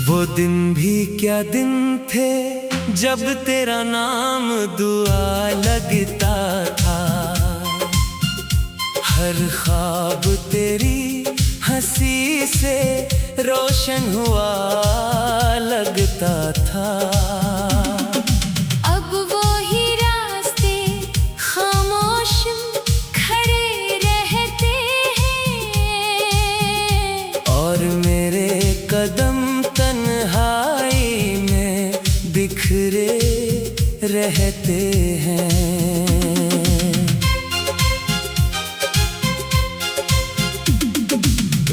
वो दिन भी क्या दिन थे जब तेरा नाम दुआ लगता था। हर ख्वाब तेरी हंसी से रोशन हुआ लगता था। अब वो ही रास्ते खामोश खड़े रहते हैं और मेरे कदम तन्हाई में बिखरे रहते हैं।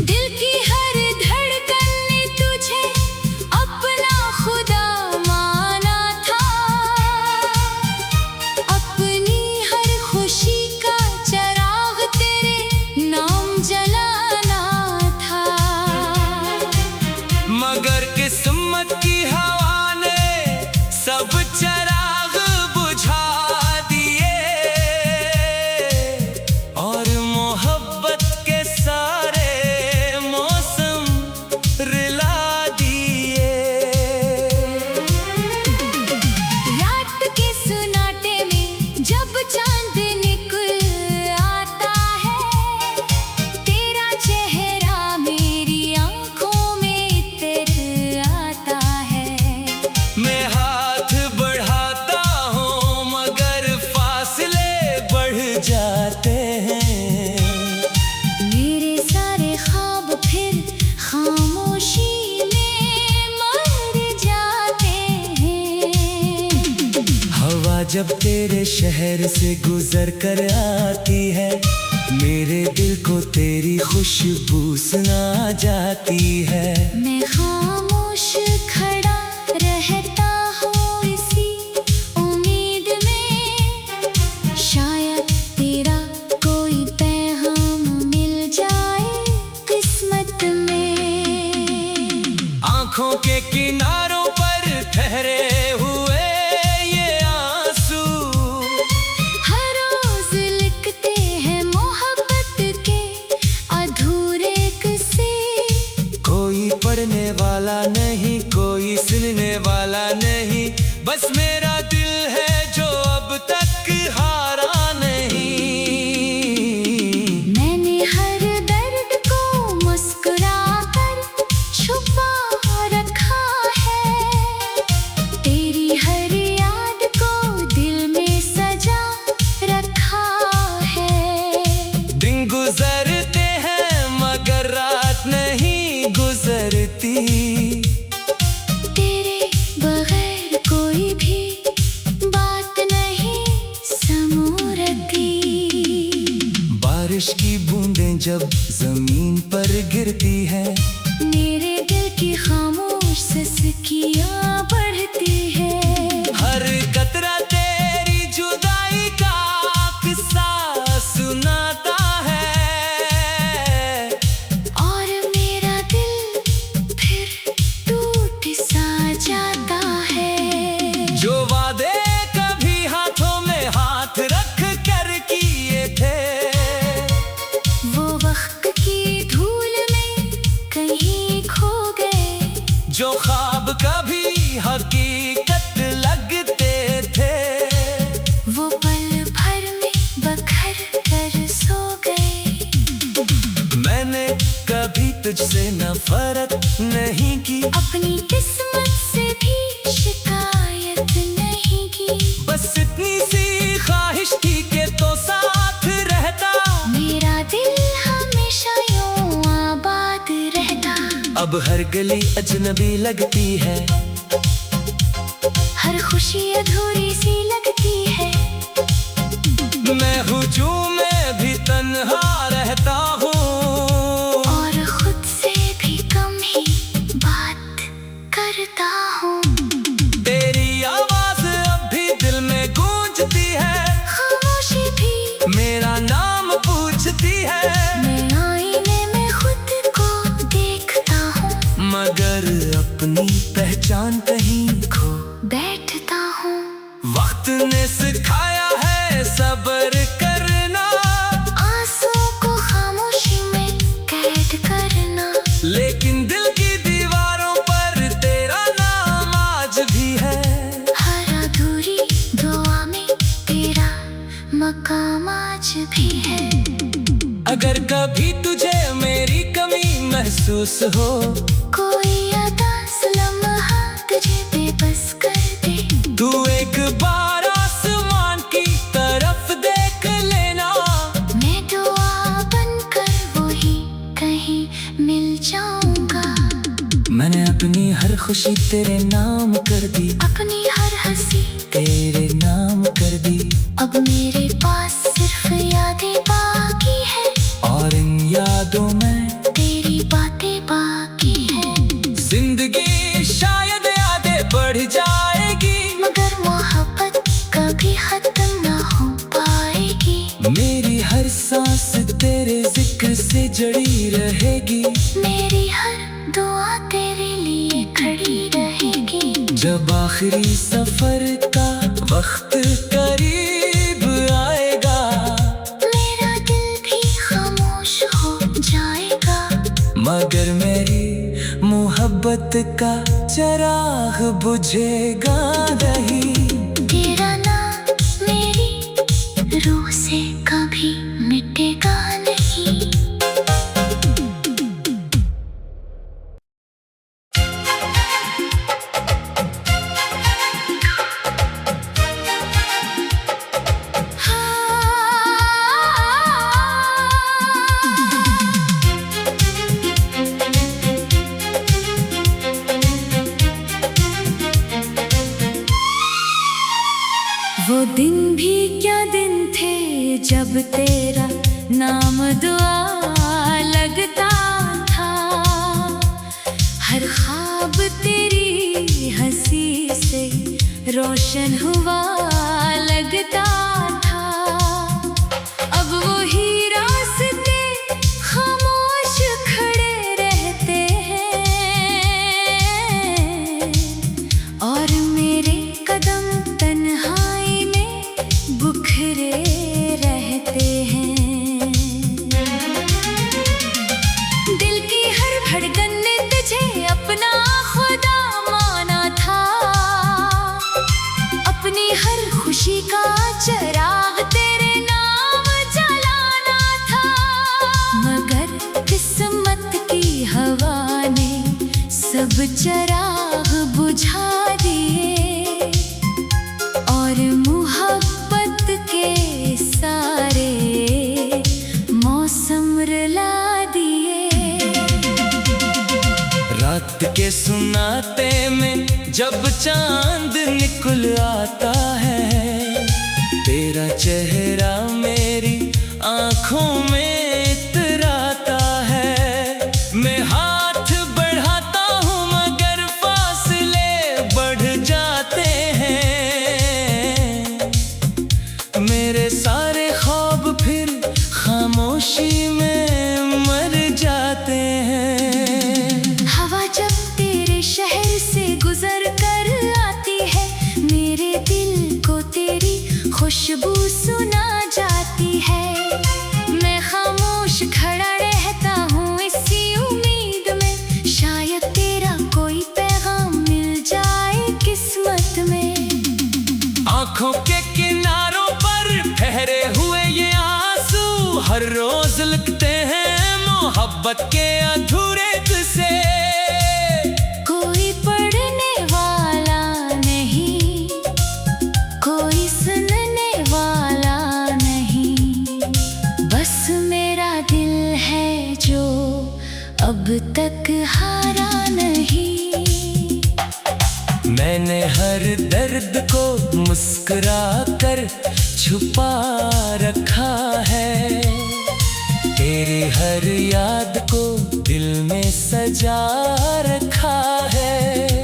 दिल की हर धड़कन ने तुझे अपना खुदा माना था। अपनी हर खुशी का चिराग तेरे नाम जलाना था। मगर किस्मत की हवा ने सब चिराग बुझा दिए और मोहब्बत के सारे मौसम रुला दिए। रात के सुनाटे में जब चांद निकल आता है, तेरा चेहरा मेरी आंखों में तर आता है। मैं हाथ बढ़ाता हूँ मगर फासले बढ़ जाते हैं। मेरे सारे ख्वाब फिर खामोशी में मर जाते हैं। हवा जब तेरे शहर से गुजर कर आती है, मेरे दिल को तेरी खुशबू सुना जाती है। मैं खामोश खड़ा रहता हूँ इसी उम्मीद में, शायद तेरा कोई पैगाम मिल जाए किस्मत में। आंखों के किनारों पर ठहरे हुए ये आंसू हर रोज लिखते हैं मोहब्बत के अधूरे किस्से। कोई पढ़ने वाला नहीं, कोई सुनने वाला नहीं, बस मेरा दिल है जो अब तक हारा नहीं। मैंने हर दर्द को मुस्कुरा कर छुपा रखा है, तेरी हर याद को दिल में सजा रखा है। दिन गुजरते हैं मगर रात नहीं गुजरती। तेरे बगैर कोई भी बात नहीं समूरती। बारिश की बूंदें जब जमीन पर गिरती है, मेरे दिल की खामोश सिसकियाँ बढ़ती है। हर कतरा तेरी जुदाई का किस्सा सुनाता है और मेरा दिल फिर टूट सा जाता है। जो वादे कभी हाथों में हाथ रख कर किए थे, वो वक्त की धूल में कहीं खो गए। जो ख्वाब कभी हकीकत लगते थे, वो पल भर में बखर कर सो गए। मैंने कभी तुझसे नफरत नहीं की, अपनी किस्मत से भी शिकायत नहीं की। बस इतनी सी ख्वाहिश थी कि तो साथ रहता। मेरा दिल हमेशा यूं आबाद रहता। अब हर गली अजनबी लगती है, हर खुशी अधूरी सी लगती है। मैं हुजूम में भी तन्हा रहता हूँ और खुद से भी कम ही बात करता हूँ। तेरी आवाज अब भी दिल में गूंजती है, खामोशी भी मेरा नाम पूछती है। मैं आईने है। अगर कभी तुझे मेरी कमी महसूस हो, कोई अदास लम्हा तुझे बेबस कर दे, तू एक बार आसमान की तरफ देख लेना। मैं दुआ बनकर वही कहीं मिल जाऊंगा। मैंने अपनी हर खुशी तेरे नाम कर दी, अपनी हर हंसी तेरे नाम कर दी। अब मेरे पास सिर्फ यादें बाकी है, और इन यादों में तेरी बातें बाकी है। जिंदगी शायद यादें बढ़ जाएगी, मगर मोहब्बत कभी खत्म ना हो पाएगी। मेरी हर सांस तेरे जिक्र से जड़ी रहेगी, मेरी हर दुआ तेरे लिए खड़ी रहेगी। जब आखिरी सफर का वक्त करीब आएगा, मेरा दिल भी खामोश हो जाएगा, मगर मेरी मोहब्बत का चिराग बुझेगा नहीं। तेरा नाम मेरी रूह से कभी मिटेगा नहीं। वो दिन भी क्या दिन थे जब तेरा नाम दुआ लगता था। हर ख्वाब तेरी हंसी से रोशन हुआ लगता था। अब वही रास्ते खामोश खड़े रहते हैं, और मेरे कदम तन्हाई में बुखरे रहते हैं। दिल की हर धड़कन ने तुझे अपना खुदा माना था। अपनी हर खुशी का चिराग तेरे नाम जलाना था, मगर किस्मत की हवा ने सब चिराग बुझा दिए, और मोहब्बत के सारे मौसम रुला दिए। रात के सुनाते में जब चांद निकल आता है, तेरा चेहरा मेरी आंखों में इतराता है। मैं हाथ बढ़ाता हूँ मगर फासले बढ़ जाते हैं। मेरे सारे ख्वाब फिर खामोशी में मर जाते हैं। हवा जब तेरे शहर से गुजर कर आती है, मेरे दिल को तेरी खुशबू सुना जाती है। मैं खामोश खड़ा रहता हूँ इसी उम्मीद में, शायद तेरा कोई पैगाम मिल जाए किस्मत में। आंखों के किनारों पर ठहरे हुए ये आंसू हर रोज लिखते हैं मोहब्बत के अधूरे किस्से। कोई पढ़ने वाला नहीं, कोई सुनने वाला नहीं, बस मेरा दिल है जो अब तक हारा नहीं। मैंने हर दर्द को मुस्कुरा कर छुपा रखा है, तेरे हर याद को दिल में सजा रखा है।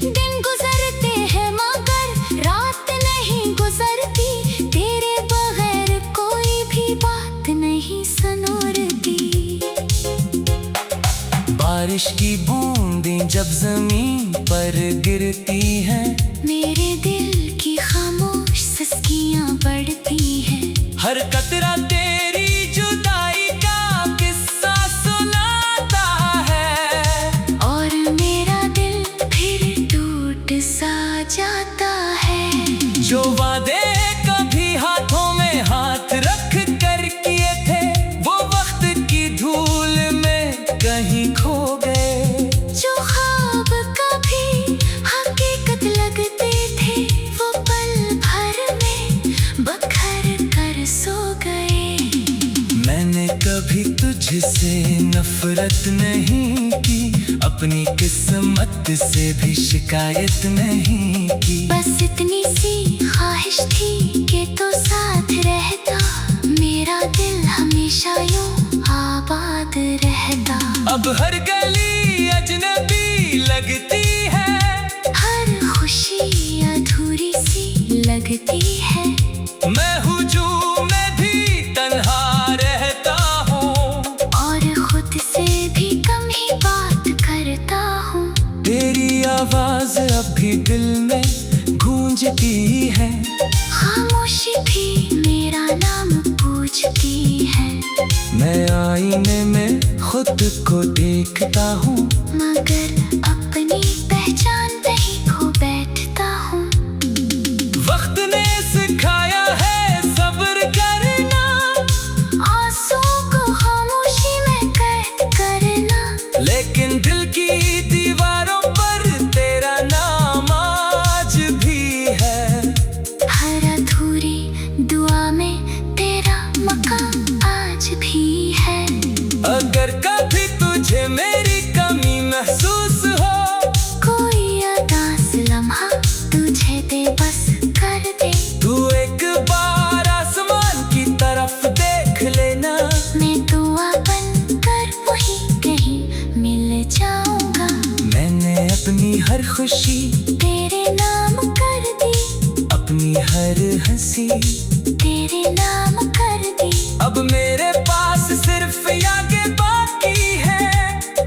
दिन गुजरते हैं मगर रात नहीं गुजरती, तेरे बगैर कोई भी बात नहीं सनोरती। बारिश की बूंदें जब जमीन पर गिरती हैं, मेरे दिल की खामोश सिसकियां बढ़ती हैं। हर कतरा तेरी जुदाई का किस्सा सुनाता है, और मेरा दिल फिर टूट सा जाता है। जो वादे कभी हाथों में हाथ रख कर कभी तुझसे नफरत नहीं की, अपनी किस्मत से भी शिकायत नहीं की। बस इतनी सी ख्वाहिश थी कि तो साथ रहता, मेरा दिल हमेशा यूं आबाद रहता। अब हर गली अजनबी लगती है, हर खुशी अधूरी सी लगती है। मैं हूँ जो मैं भी तन्हा रहता हूँ, और खुद से भी कम ही बात करता हूँ। तेरी आवाज अब भी दिल में गूंजती है, खामोशी भी मेरा नाम पूछती है। मैं आईने में खुद को देखता हूँ, मगर अपनी पहचान नहीं खो बैठता हूँ। वक्त ने सिखाया है सब्र करना, आंसू को खामोशी में कैद करना। लेकिन दिल की दीवारों पर तेरा नाम आज भी है। हर अधूरी दुआ में तेरा मकाम आज भी है। अगर कभी तुझे मेरी कमी महसूस हो, कोई उदास लम्हा तुझे बेबस कर दे, तू एक बार आसमान की तरफ देख लेना। मैं दुआ बनकर वहीं कहीं मिल जाऊंगा। मैंने अपनी हर खुशी तेरे नाम कर दी, अपनी हर हंसी तेरे नाम कर दी। अब मेरे पास सिर्फ यादें बाकी है,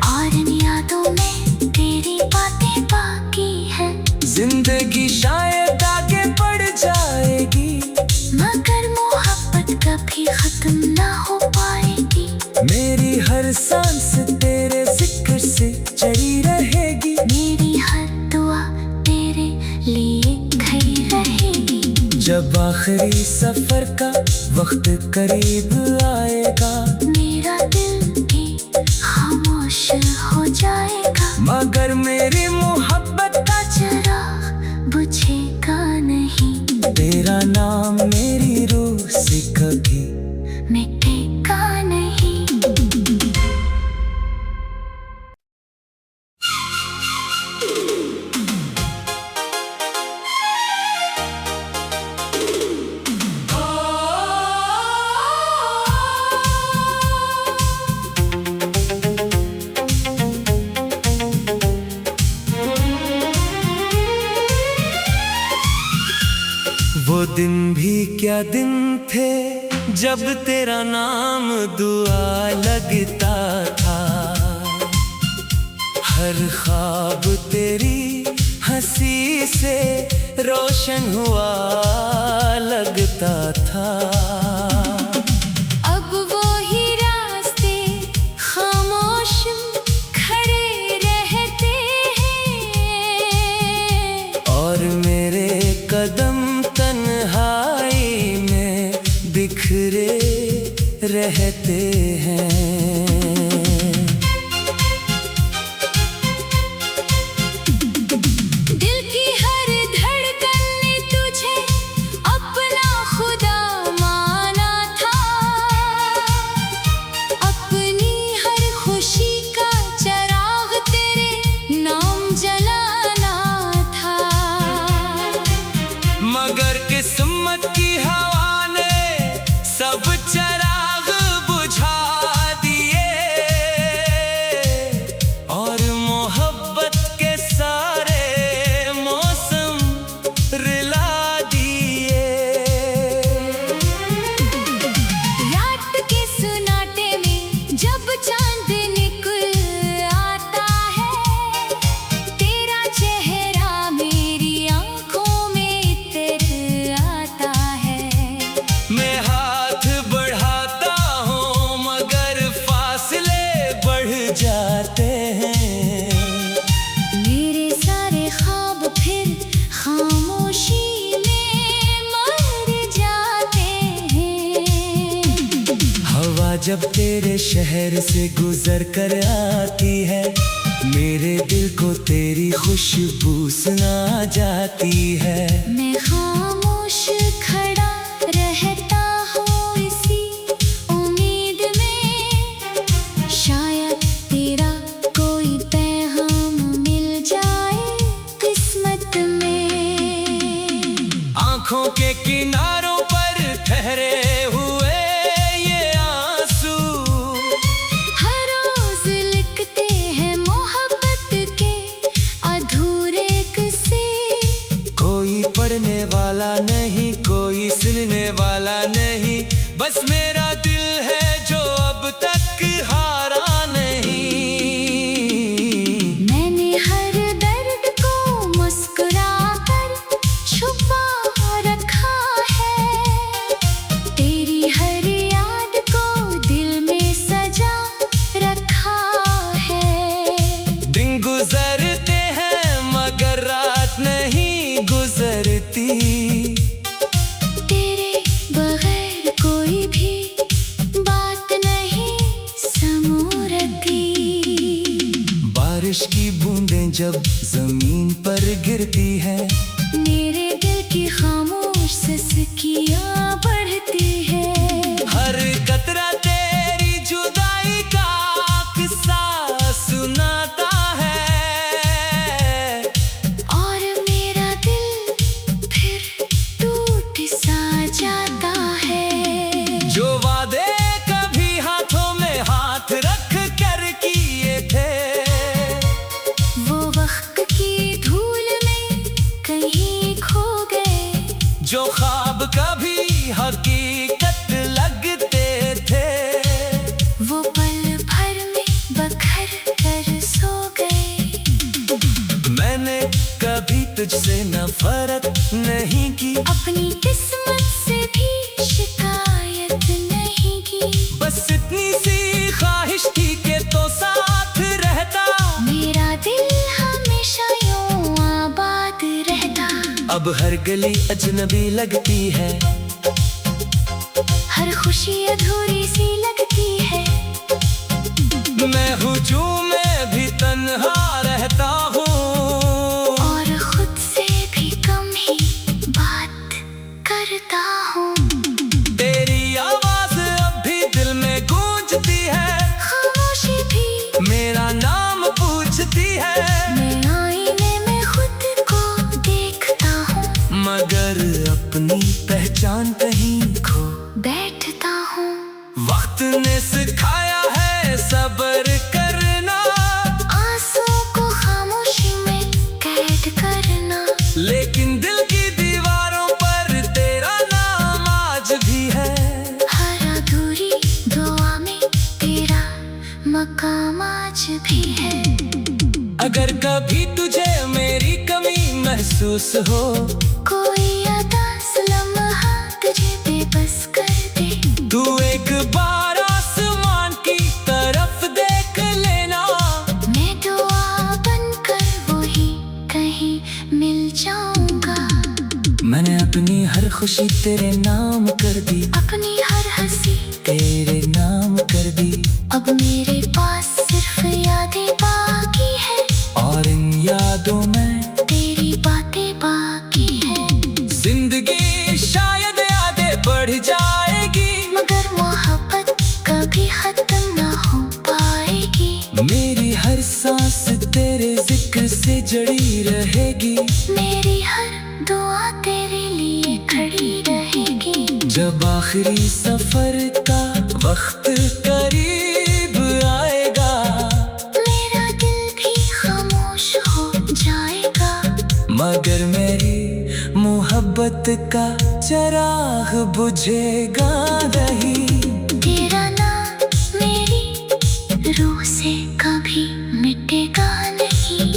और इन यादों में तेरी बातें बाकी है। जिंदगी शायद आगे बढ़ जाएगी, मगर मोहब्बत कभी खत्म ना हो पाएगी। मेरी हर सांस तेरे जिक्र से चढ़ी रहेगी, मेरी हर दुआ तेरे लिए खड़ी रहेगी। जब आखिरी सफर का वक्त करीब आएगा, मेरा दिल भी खामोश हो जाएगा, मगर मेरी मोहब्बत का चिराग बुझेगा नहीं। तेरा नाम मेरी रूह से कभी मिटेगा नहीं। वो दिन भी क्या दिन थे, जब तेरा नाम दुआ लगता था। हर ख्वाब तेरी हंसी से रोशन हुआ लगता था। अब वो ही रास्ते खामोश खड़े रहते हैं, और मेरे कदम तन्हाई में बिखरे रहते हैं। दिल की हर धड़कन ने तुझे अपना खुदा माना था, अपनी हर खुशी का चिराग तेरे नाम जलाना था। मगर किस्मत की हवा ने सब चिराग बुझा दिए, और मोहब्बत के सारे मौसम रिला दिए। रात के सुनाटे में जब चांद निकल आता है, तेरा चेहरा मेरी आंखों में इतर आता है। मैं हाथ बढ़ाता हूँ मगर फासले बढ़ जाते हैं। मेरे सारे ख्वाब फिर खामोशी में मर जाते हैं। हवा जब तेरे शहर से गुजर कर आती है, मेरे दिल को तेरी खुशबू सुना जाती है। मैं खामोश खड़ा रहता हूँ इसी उम्मीद में जब जमीन पर गिरती है। मेरे दिल की खामोश सिसकियां बढ़ती है। हर कतरा तेरी जुदाई का किस्सा सुनाता है। और मेरा दिल फिर टूट सा जाता है। जो वादे कभी हाथों में हाथ रख कर किए थे, वो वक्त की धूल में कहीं खो गए। जो ख्वाब कभी हकीकत लगते थे, वो पल भर में बखर कर सो गए। मैंने कभी तुझसे नफरत नहीं की, अपनी किस्मत से भी शिकायत नहीं की। बस इतनी सी ख्वाहिश थी कि तो साथ रहता। मेरा दिल हमेशा यूं आबाद रहता। अब हर गली अजनबी लगती है, हर खुशी अधूरी सी लगती है। मैं हुजूम में भी तन्हा रहता हूँ, और खुद से भी कम ही बात करता हूँ। तेरी आवाज अब भी दिल में गूंजती है। खामोशी भी मेरा नाम पूछती है, मैं आईने में खुद को देखता हूँ। मगर अपनी पहचान कहीं खो बैठता हूँ। वक्त ने सिखाया है सब्र करना, आंसू को खामोशी में कैद करना। लेकिन दिल की दीवारों पर तेरा नाम आज भी है। हर अधूरी दुआ में तेरा मकाम आज भी है। अगर कभी तुझे मेरी कमी महसूस हो, कोई अदास लम्हा तुझे बेबस कर दे। तू एक बार आसमान की तरफ देख लेना। मैं दुआ बनकर वही कहीं मिल जाऊंगा। मैंने अपनी हर खुशी तेरे नाम कर दी, अपनी हर हंसी तेरे नाम कर दी। अब मेरे पास सिर्फ यादें बाकी है। और इन यादों में तेरी बातें बाकी है। जिंदगी शायद यादें बढ़ जाएगी, मगर मोहब्बत कभी खत्म ना हो पाएगी। मेरी हर सांस तेरे जिक्र से जड़ी रहेगी। मेरी हर दुआ तेरे लिए खड़ी रहेगी। जब आखिरी सफर का वक्त करीब आएगा, मेरा दिल भी खामोश हो जाएगा। मगर मेरी मोहब्बत का चिराग बुझेगा नहीं। तेरा नाम मेरी रूह से कभी मिटेगा नहीं।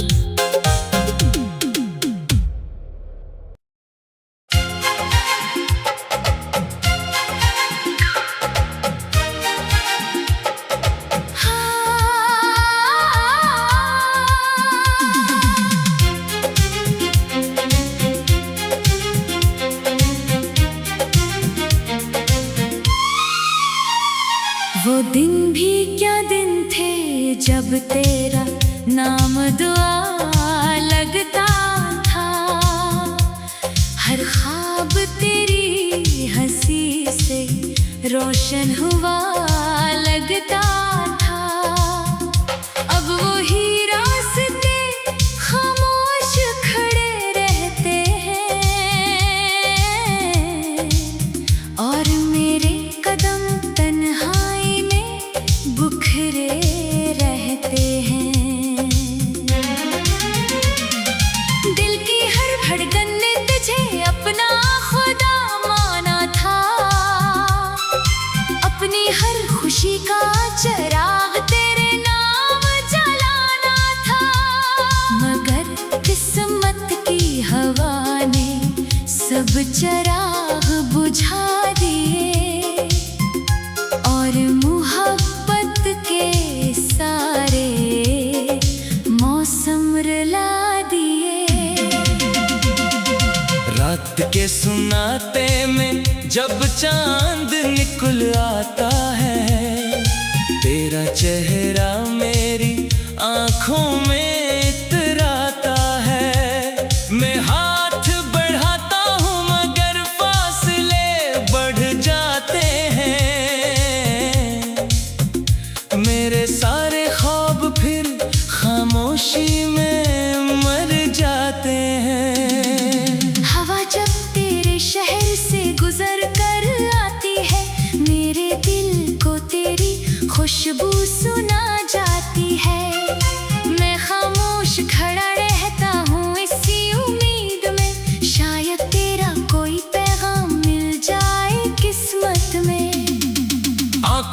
वो दिन भी क्या दिन थे जब तेरा नाम दुआ लगता था। हर ख्वाब तेरी हंसी से रोशन हुआ लगता था। अब वही रास्ते खामोश खड़े रहते हैं, और मेरे कदम तन्हाई में बुखरे रहते हैं। दिल की हर धड़कन ने तुझे अपना खुदा माना था। अपनी हर खुशी का चिराग तेरे नाम जलाना था। मगर किस्मत की हवा ने सब चिराग बुझा दिए, और मोहब्बत के सारे मौसम रुला दिए। रात के सुनाते में जब चांद निकल आता है, तेरा चेहरा मेरी आंखों में इतरा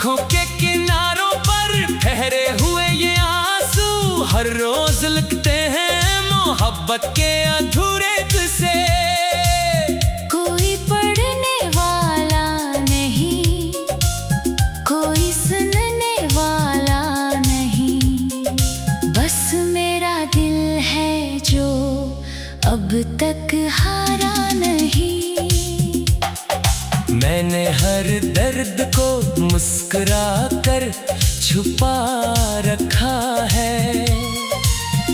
आंखों के किनारों पर ठहरे हुए ये आंसू हर रोज लिखते हैं मोहब्बत के अधूरे किस्से। कोई पढ़ने वाला नहीं, कोई सुनने वाला नहीं, बस मेरा दिल है जो अब तक हारा नहीं। मैंने हर दर्द को मुस्कुरा कर छुपा रखा है,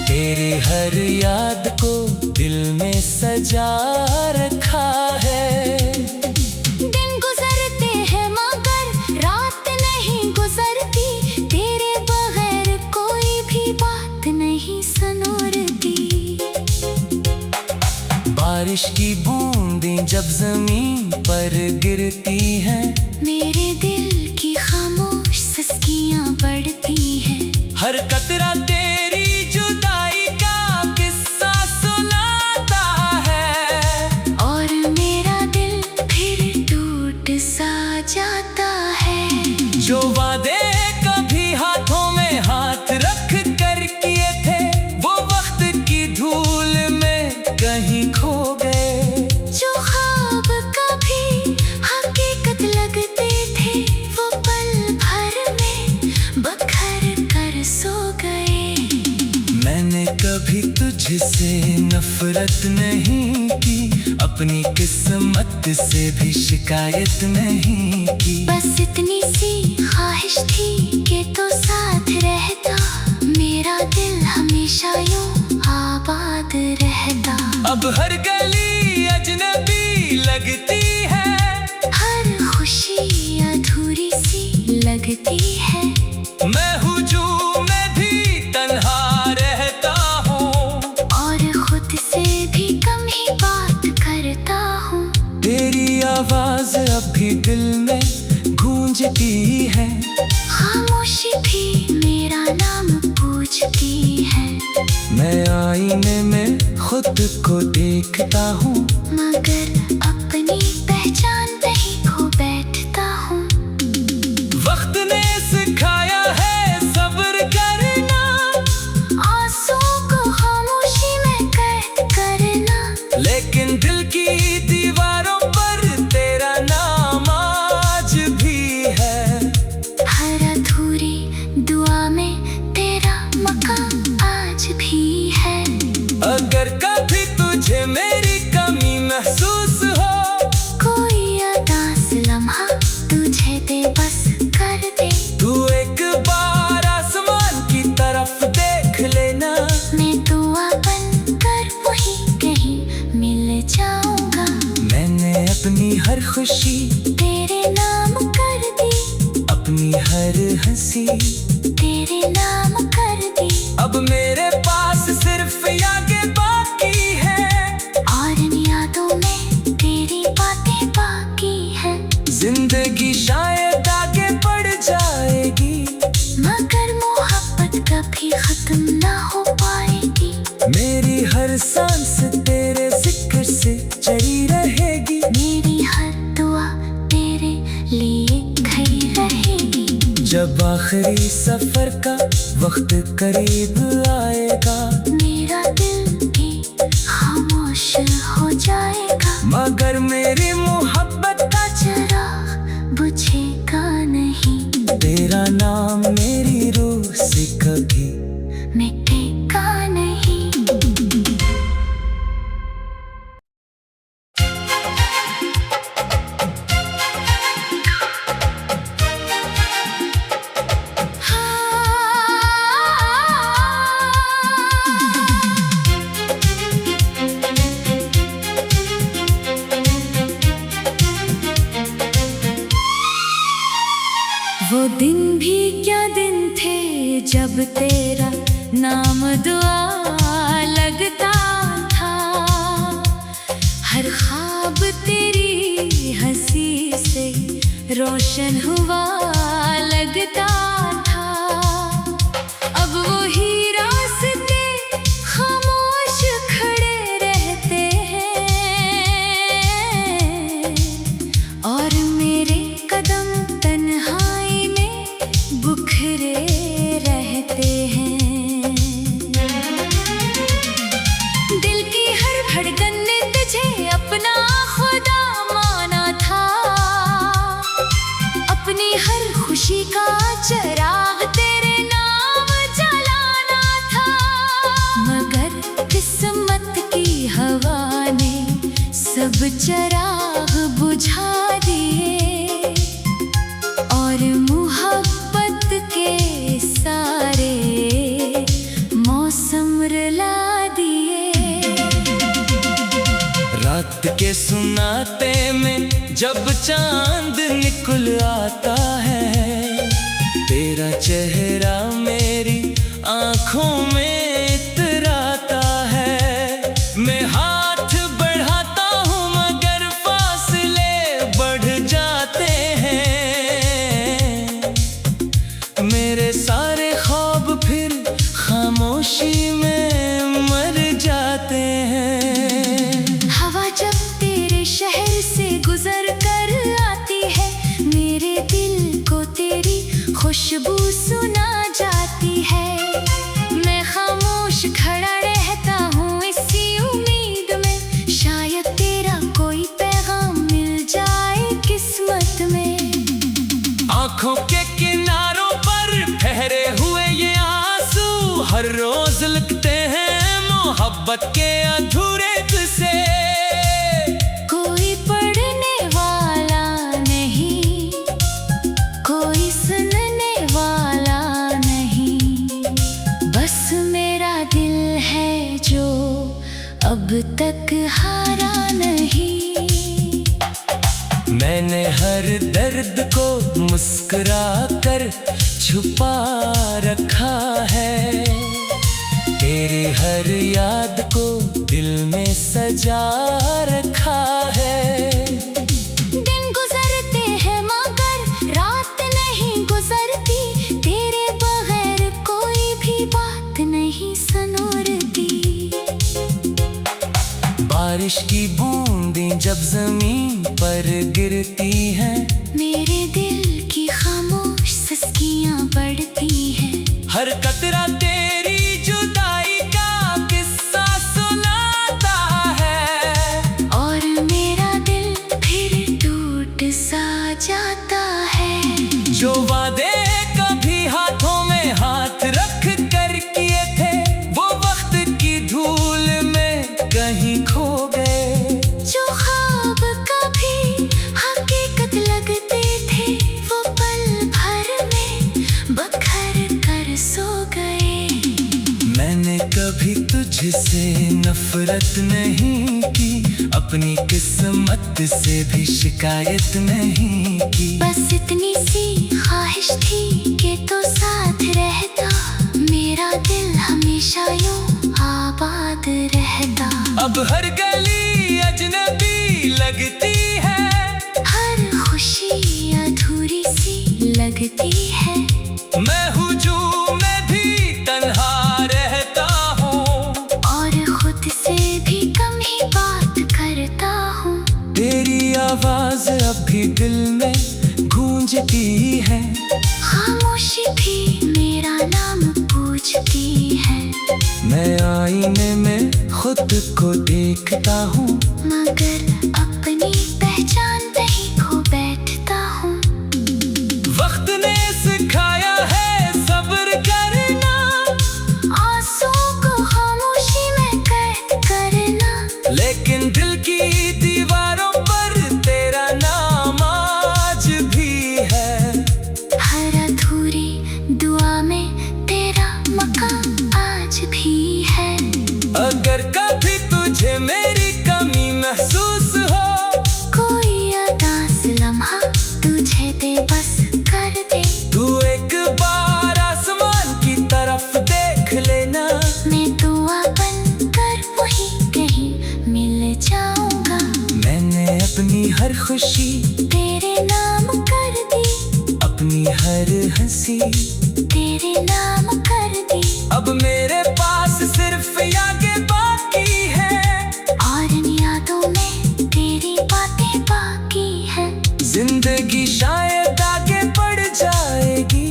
तेरी हर याद को दिल में सजा रखा है। दिन गुजरते हैं मगर रात नहीं गुजरती, तेरे बगैर कोई भी बात नहीं सनोरती। बारिश की बूंदें जब जमीन पर गिरती हैं, मेरे दिल की खामोश सिसकियां बढ़ती हैं। हर कतरा तेरी जुदाई का किस्सा सुनाता है, और मेरा दिल फिर टूट सा जाता है। जो वादे कभी हाथों में हाथ रख कर किए थे, वो वक्त की धूल में कहीं खो गए। जो ख्वाब कभी हकीकत लगते थे, वो पल भर में बखर कर सो गए। मैंने कभी तुझसे नफरत नहीं की, अपनी किस्मत से भी शिकायत नहीं की। बस इतनी सी ख्वाहिश थी कि तो साथ रहता, मेरा दिल हमेशा यूं आबाद रहता। अब हर गली अजनबी लगती है, हर खुशी अधूरी सी लगती है। मैं हूँ जो मैं भी तन्हा रहता हूँ, और खुद से भी कम ही बात करता हूँ। तेरी आवाज अब भी दिल में गूंजती है, खामोशी भी मेरा नाम पूछती है। मैं आईने में खुद को देखता हूँ, मगर अपनी पहचान नहीं खो बैठता हूँ। वक्त ने सिखाया है सब्र करना, आंसू को खामोशी में कैद करना, लेकिन दिल की दीवारों पर तेरा नाम आज भी है। हर अधूरी दुआ में तेरा मकाम आज भी है। अगर कभी तुझे मेरी कमी महसूस हो, कोई अदास लम्हा तुझे बेबस कर दे, तू एक बार आसमान की तरफ देख लेना। मैं दुआ बनकर वही कहीं मिल जाऊंगा। मैंने अपनी हर खुशी तेरे नाम कर दी, अपनी हर हंसी तेरे नाम कर दी। अब मेरे पास सिर्फ यादें बाकी है, और इन यादों में तेरी बातें बाकी हैं। जिंदगी शायद आगे बढ़ जाएगी, मगर मोहब्बत कभी खत्म ना हो पाएगी। मेरी हर सांस तेरे जिक्र से चढ़ी रहेगी, मेरी हर दुआ तेरे लिए खड़ी रहेगी। जब आखिरी सफर का वक्त करीब आएगा, मेरा दिल भी खामोश हो जाएगा, मगर मेरी मोहब्बत का चिराग बुझेगा नहीं। तेरा नाम मेरी रूह से कभी मिटेगा नहीं। वो दिन भी क्या दिन थे जब तेरा नाम दुआ लगता था। हर ख्वाब तेरी हंसी से रोशन हुआ लगता था। अब वही रास्ते खामोश खड़े रहते हैं, और मेरे कदम तन्हाई में चराग बुझा दिए और मोहब्बत के सारे मौसम रुला दिए। रात के सुनाते में जब चांद निकल आता है, तेरा चेहरा मेरी आंखों में इतराता है। मैं हाथ बढ़ाता हूँ मगर फासले बढ़ जाते हैं। मेरे सारे ख्वाब फिर खामोशी में मर जाते हैं। हवा जब तेरे शहर से गुजर कर आती है, मेरे दिल को तेरी खुशबू सुना जाती है। मैं खामोश खड़ा रहता हूँ इसी उम्मीद में, शायद तेरा कोई पैगाम मिल जाए किस्मत में। आंखों के किनारों पर ठहरे हुए ये आंसू हर रोज लगते हैं मोहब्बत के अधूरे किस्से। कोई पढ़ने वाला नहीं, कोई सुनने वाला नहीं, बस मेरा दिल है जो अब तक हारा नहीं। मैंने हर दर्द को मुस्कुरा कर छुपा रखा है, तेरे हर याद को दिल में सजा रखा है। दिन गुजरते हैं मगर रात नहीं गुजरती, तेरे बगैर कोई भी बात नहीं सुनूरती। बारिश की बूंदें जब जमीन पर गिरती हैं, मेरे दिल की खामोश सिसकियां बढ़ती हैं। हर कतरा तेरी जुदाई का किस्सा सुनाता है, और मेरा दिल फिर टूट सा जाता है। जो वादे कभी हाथों में हाथ रख कर किए थे, वो वक्त की धूल में कहीं खो गए। जो ख्वाब कभी हकीकत लगते थे, वो पल भर में बखर कर सो गए। मैंने कभी तुझसे नफरत नहीं की, अपनी किस्मत से भी शिकायत नहीं की। बस इतनी सी ख्वाहिश थी कि तो साथ रहता, मेरा दिल हमेशा यूं आबाद रहता। अब हर गली अजनबी लगती है, हर खुशी अधूरी सी लगती है। मैं हुजूम में भी तन्हा रहता हूँ, और खुद से भी कम ही बात करता हूँ। तेरी आवाज अब भी दिल में गूंजती है, खामोशी भी मेरा नाम पूछती है। मैं आईने में खुद को देखता हूँ, मगर अपनी पहचान नहीं खो बैठता हूँ। वक्त ने सिखाया है सब्र करना, आंसू को खामोशी में कैद करना, लेकिन दिल की दीवारों पर तेरा नाम आज भी है। हर अधूरी दुआ में तेरा मकाम आज भी है। अगर कभी तुझे मेरी कमी महसूस हो, कोई उदास लम्हा तुझे बेबस कर दे, तू एक बार आसमान की तरफ देख लेना। मैं दुआ बनकर वहीं कहीं मिल जाऊंगा। मैंने अपनी हर खुशी तेरे नाम कर दी, अपनी हर हंसी तेरे नाम कर दी। अब मेरे पास सिर्फ यादें बाकी है, और इन यादों में तेरी बातें बाकी हैं। जिंदगी शायद आगे बढ़ जाएगी,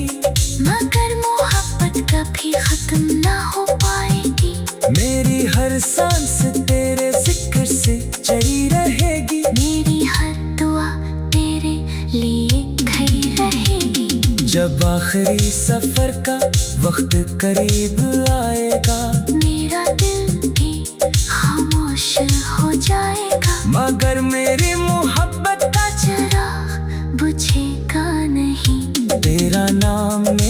मगर मोहब्बत कभी खत्म ना हो पाएगी। मेरी हर सांस तेरे जिक्र से चढ़ी रहेगी, मेरी हर दुआ तेरे लिए खड़ी रहेगी। जब आखिरी सफर का वक्त करीब आएगा, मेरा दिल भी खामोश हो जाएगा। मगर नाम